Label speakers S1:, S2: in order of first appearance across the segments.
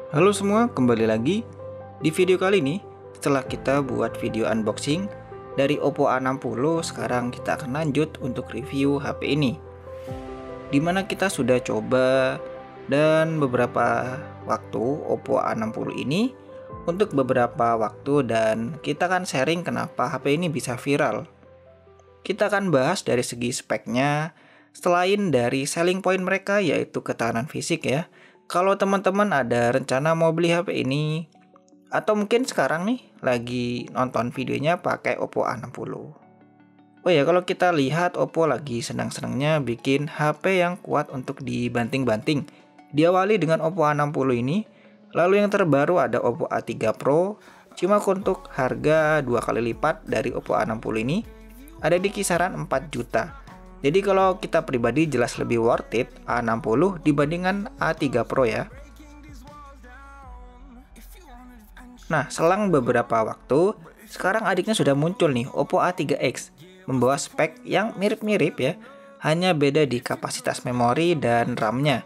S1: Halo semua, kembali lagi. Di video kali ini, setelah kita buat video unboxing dari Oppo A60, sekarang kita akan lanjut untuk review HP ini. Dimana kita sudah coba dan beberapa waktu Oppo A60 ini untuk beberapa waktu, dan kita akan sharing kenapa HP ini bisa viral. Kita akan bahas dari segi speknya, selain dari selling point mereka yaitu ketahanan fisik ya. Kalau teman-teman ada rencana mau beli HP ini, atau mungkin sekarang nih lagi nonton videonya pakai Oppo A60. Oh ya, kalau kita lihat Oppo lagi senang-senangnya bikin HP yang kuat untuk dibanting-banting. Diawali dengan Oppo A60 ini, lalu yang terbaru ada Oppo A3 Pro. Cuma untuk harga 2 kali lipat dari Oppo A60 ini, ada di kisaran 4 juta. Jadi kalau kita pribadi jelas lebih worth it A60 dibandingkan A3 Pro ya. Nah, selang beberapa waktu, sekarang adiknya sudah muncul nih, Oppo A3X, membawa spek yang mirip-mirip ya, hanya beda di kapasitas memori dan RAM-nya.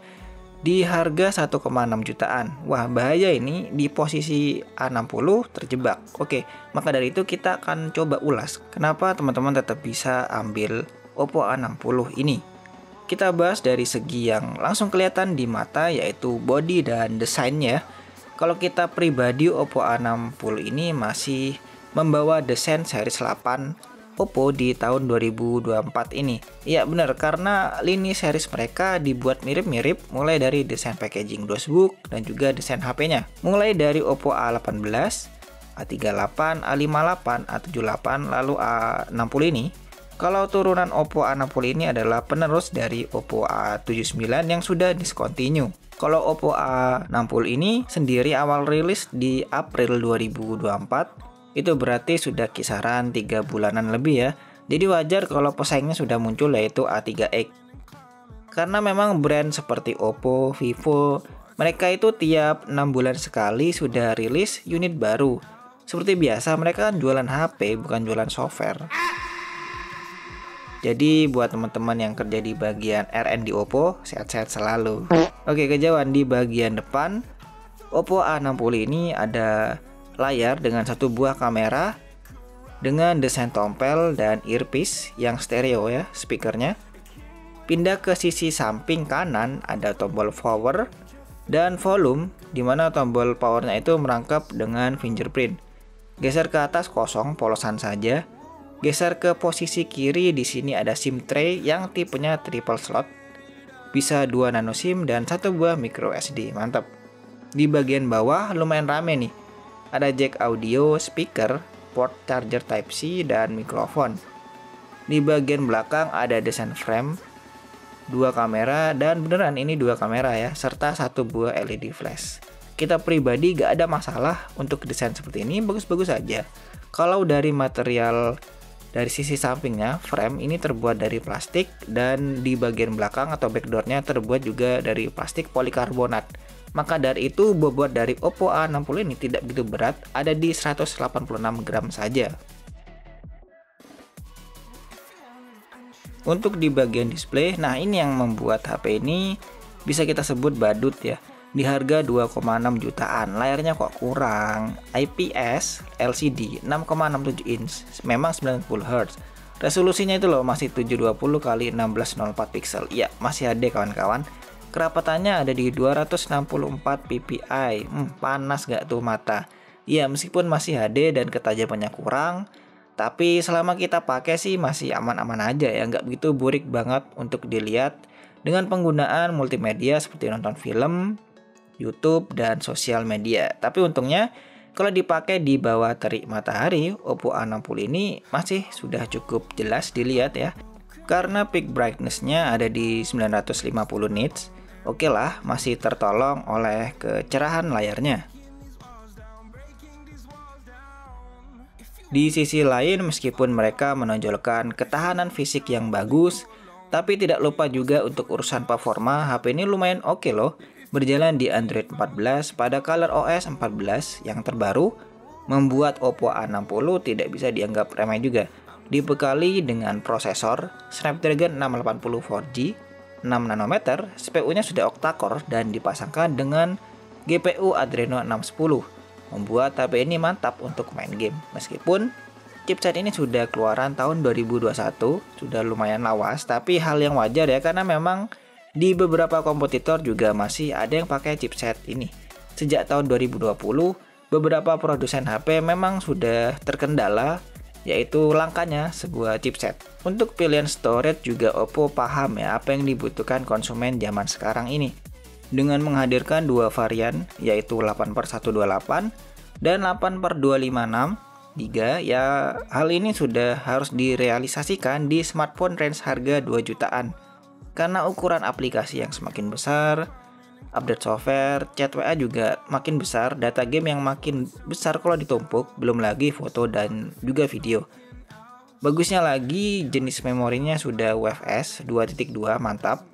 S1: Di harga 1,6 jutaan. Wah, bahaya ini, di posisi A60 terjebak. Oke, maka dari itu kita akan coba ulas kenapa teman-teman tetap bisa ambil Oppo A60 ini. Kita bahas dari segi yang langsung kelihatan di mata, yaitu body dan desainnya. Kalau kita pribadi, Oppo A60 ini masih membawa desain series 8 Oppo di tahun 2024 ini. Iya benar, karena lini series mereka dibuat mirip-mirip, mulai dari desain packaging dosebook dan juga desain HP-nya. Mulai dari Oppo A18, A38, A58, A78, lalu A60 ini. Kalau turunan Oppo A60 ini adalah penerus dari Oppo A79 yang sudah discontinue. Kalau Oppo A60 ini sendiri awal rilis di April 2024, itu berarti sudah kisaran 3 bulanan lebih ya. Jadi wajar kalau pesaingnya sudah muncul, yaitu A3X. Karena memang brand seperti Oppo, Vivo, mereka itu tiap 6 bulan sekali sudah rilis unit baru. Seperti biasa mereka kan jualan HP, bukan jualan software. Jadi buat teman-teman yang kerja di bagian R&D Oppo, sehat-sehat selalu. Oke, kejauhan di bagian depan, Oppo A60 ini ada layar dengan satu buah kamera dengan desain tompel dan earpiece yang stereo ya, speakernya. Pindah ke sisi samping kanan, ada tombol power dan volume, dimana tombol powernya itu merangkap dengan fingerprint. Geser ke atas kosong, polosan saja. Geser ke posisi kiri, di sini ada SIM tray yang tipenya triple slot. Bisa 2 nano SIM dan 1 buah micro SD. Mantap. Di bagian bawah lumayan rame nih. Ada jack audio, speaker, port charger Type-C dan mikrofon. Di bagian belakang ada desain frame, 2 kamera, dan beneran ini 2 kamera ya, serta 1 buah LED flash. Kita pribadi gak ada masalah untuk desain seperti ini, bagus-bagus aja. Kalau dari material dari sisi sampingnya, frame ini terbuat dari plastik, dan di bagian belakang atau backdoornya terbuat juga dari plastik polikarbonat. Maka dari itu bobot dari Oppo A60 ini tidak begitu berat, ada di 186 gram saja. Untuk di bagian display, nah ini yang membuat HP ini bisa kita sebut badut ya. Di harga 2,6 jutaan, layarnya kok kurang. IPS LCD 6,67 inch, memang 90 Hz. Resolusinya itu loh masih 720 x 1604 pixel. Ya, masih HD kawan-kawan. Kerapatannya ada di 264 ppi. Panas gak tuh mata? Ya, meskipun masih HD dan ketajamannya kurang, tapi selama kita pakai sih masih aman-aman aja ya, nggak begitu burik banget untuk dilihat dengan penggunaan multimedia seperti nonton film, YouTube, dan sosial media. Tapi untungnya kalau dipakai di bawah terik matahari, Oppo A60 ini masih sudah cukup jelas dilihat ya. Karena peak brightness-nya ada di 950 nits. Oke lah, masih tertolong oleh kecerahan layarnya. Di sisi lain, meskipun mereka menonjolkan ketahanan fisik yang bagus, tapi tidak lupa juga untuk urusan performa, HP ini lumayan oke loh. Berjalan di Android 14 pada ColorOS 14 yang terbaru, membuat Oppo A60 tidak bisa dianggap remeh juga. Dibekali dengan prosesor Snapdragon 680 4G, 6 nanometer, CPU-nya sudah octa-core dan dipasangkan dengan GPU Adreno 610, membuat HP ini mantap untuk main game. Meskipun chipset ini sudah keluaran tahun 2021, sudah lumayan lawas, tapi hal yang wajar ya, karena memang di beberapa kompetitor juga masih ada yang pakai chipset ini. Sejak tahun 2020, beberapa produsen HP memang sudah terkendala, yaitu langkanya sebuah chipset. Untuk pilihan storage juga Oppo paham ya apa yang dibutuhkan konsumen zaman sekarang ini. Dengan menghadirkan dua varian, yaitu 8/128 dan 8/256 GB, ya hal ini sudah harus direalisasikan di smartphone range harga 2 jutaan. Karena ukuran aplikasi yang semakin besar, update software, chat WA juga makin besar, data game yang makin besar kalau ditumpuk, belum lagi foto dan juga video. Bagusnya lagi jenis memorinya sudah UFS 2.2 mantap.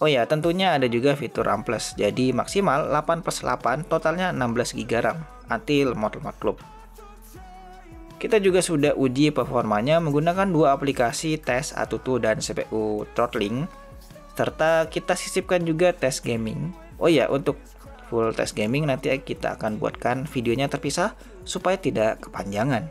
S1: Oh ya, tentunya ada juga fitur RAM Plus, jadi maksimal 8/8 totalnya 16 GB RAM, anti lemot-lemot klub. Kita juga sudah uji performanya menggunakan dua aplikasi tes AtuTu dan CPU throttling, serta kita sisipkan juga tes gaming. Oh ya, untuk full tes gaming nanti kita akan buatkan videonya terpisah supaya tidak kepanjangan.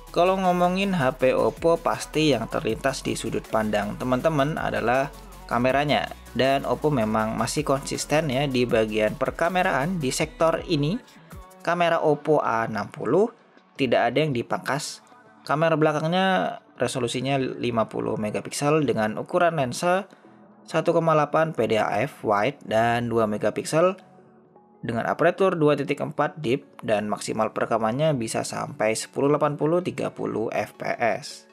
S1: Kalau ngomongin HP Oppo, pasti yang terlintas di sudut pandang teman-teman adalah kameranya. Dan Oppo memang masih konsisten ya di bagian perkameraan di sektor ini. Kamera Oppo A60 tidak ada yang dipangkas. Kamera belakangnya resolusinya 50 megapiksel dengan ukuran lensa 1,8 PDAF wide dan 2 megapiksel dengan aperture 2.4 deep, dan maksimal perekamannya bisa sampai 1080-30 fps.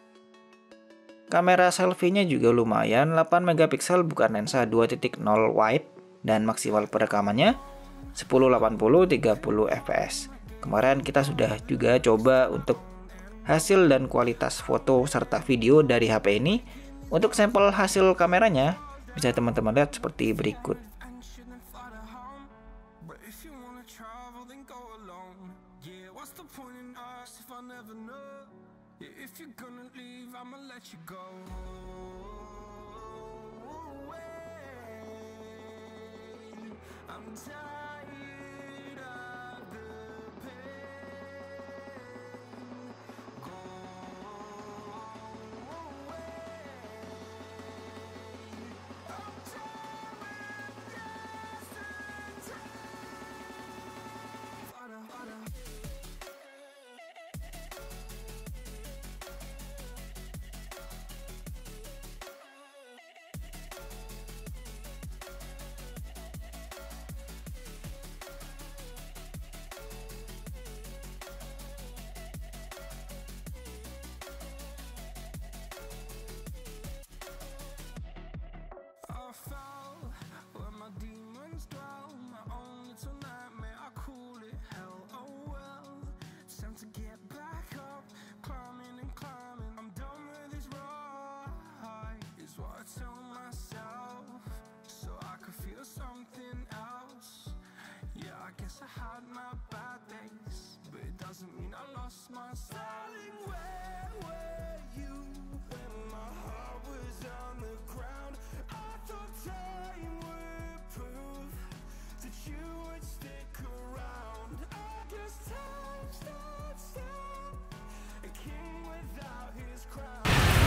S1: Kamera selfie-nya juga lumayan, 8 megapiksel bukan lensa 2.0 wide, dan maksimal perekamannya 1080-30 fps. Kemarin kita sudah juga coba untuk hasil dan kualitas foto serta video dari HP ini. Untuk sampel hasil kameranya bisa teman-teman lihat seperti berikut.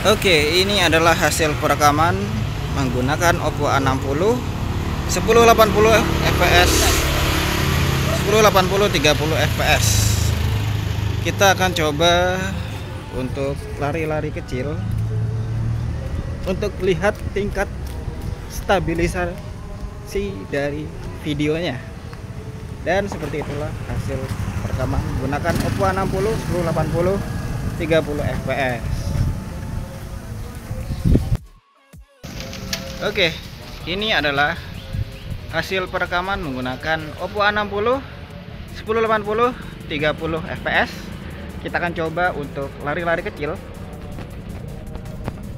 S1: Oke, ini adalah hasil perekaman menggunakan Oppo A60
S2: 1080 fps, 1080 30 fps. Kita akan coba untuk lari-lari kecil untuk lihat tingkat stabilisasi dari videonya. Dan seperti itulah hasil perekaman menggunakan Oppo A60 1080 30 fps. Oke, ini adalah hasil perekaman menggunakan Oppo A60 1080 30 fps. Kita akan coba untuk lari-lari kecil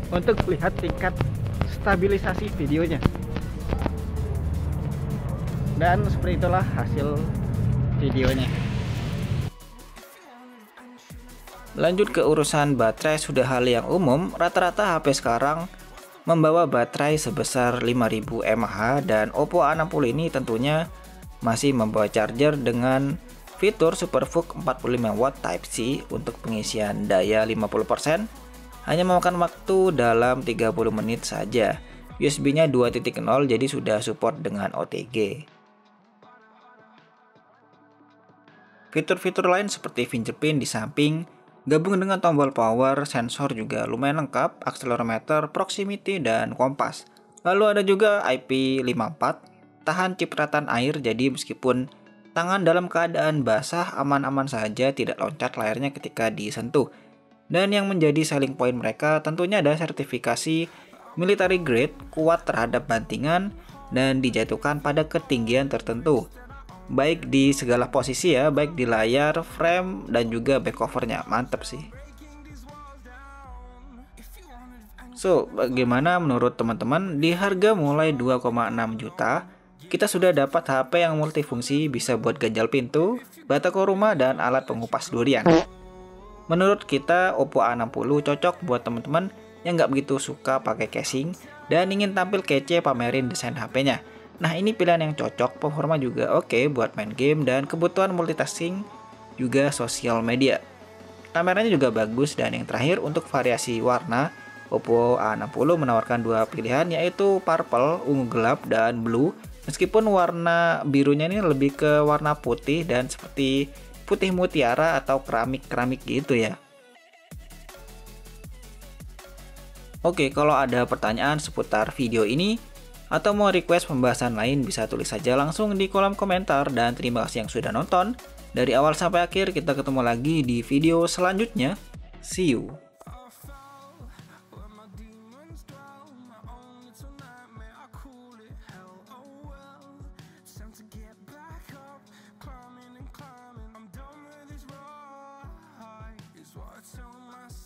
S2: untuk lihat tingkat stabilisasi videonya. Dan seperti itulah hasil videonya.
S1: Lanjut ke urusan baterai, sudah hal yang umum. Rata-rata HP sekarang membawa baterai sebesar 5000 mAh, dan Oppo A60 ini tentunya masih membawa charger dengan fitur SuperVOOC 45 watt Type C untuk pengisian daya 50%. Hanya memakan waktu dalam 30 menit saja. USB-nya 2.0, jadi sudah support dengan OTG. Fitur-fitur lain seperti fingerprint di samping, gabung dengan tombol power, sensor juga lumayan lengkap, akselerometer, proximity, dan kompas. Lalu ada juga IP54, tahan cipratan air, jadi meskipun tangan dalam keadaan basah aman-aman saja, tidak loncat layarnya ketika disentuh. Dan yang menjadi selling point mereka tentunya ada sertifikasi military grade, kuat terhadap bantingan, dan dijatuhkan pada ketinggian tertentu. Baik di segala posisi ya, baik di layar, frame, dan juga back covernya. Mantep sih. So, bagaimana menurut teman-teman? Di harga mulai 2,6 juta, kita sudah dapat HP yang multifungsi, bisa buat ganjal pintu, batako rumah, dan alat pengupas durian. Menurut kita, Oppo A60 cocok buat teman-teman yang nggak begitu suka pakai casing dan ingin tampil kece pamerin desain HP-nya. Nah, ini pilihan yang cocok, performa juga oke buat main game dan kebutuhan multitasking juga sosial media. Kameranya juga bagus, dan yang terakhir untuk variasi warna, Oppo A60 menawarkan dua pilihan, yaitu purple, ungu gelap, dan blue. Meskipun warna birunya ini lebih ke warna putih dan seperti putih mutiara atau keramik-keramik gitu ya. Oke, kalau ada pertanyaan seputar video ini atau mau request pembahasan lain, bisa tulis saja langsung di kolom komentar. Dan terima kasih yang sudah nonton dari awal sampai akhir. Kita ketemu lagi di video selanjutnya. See you.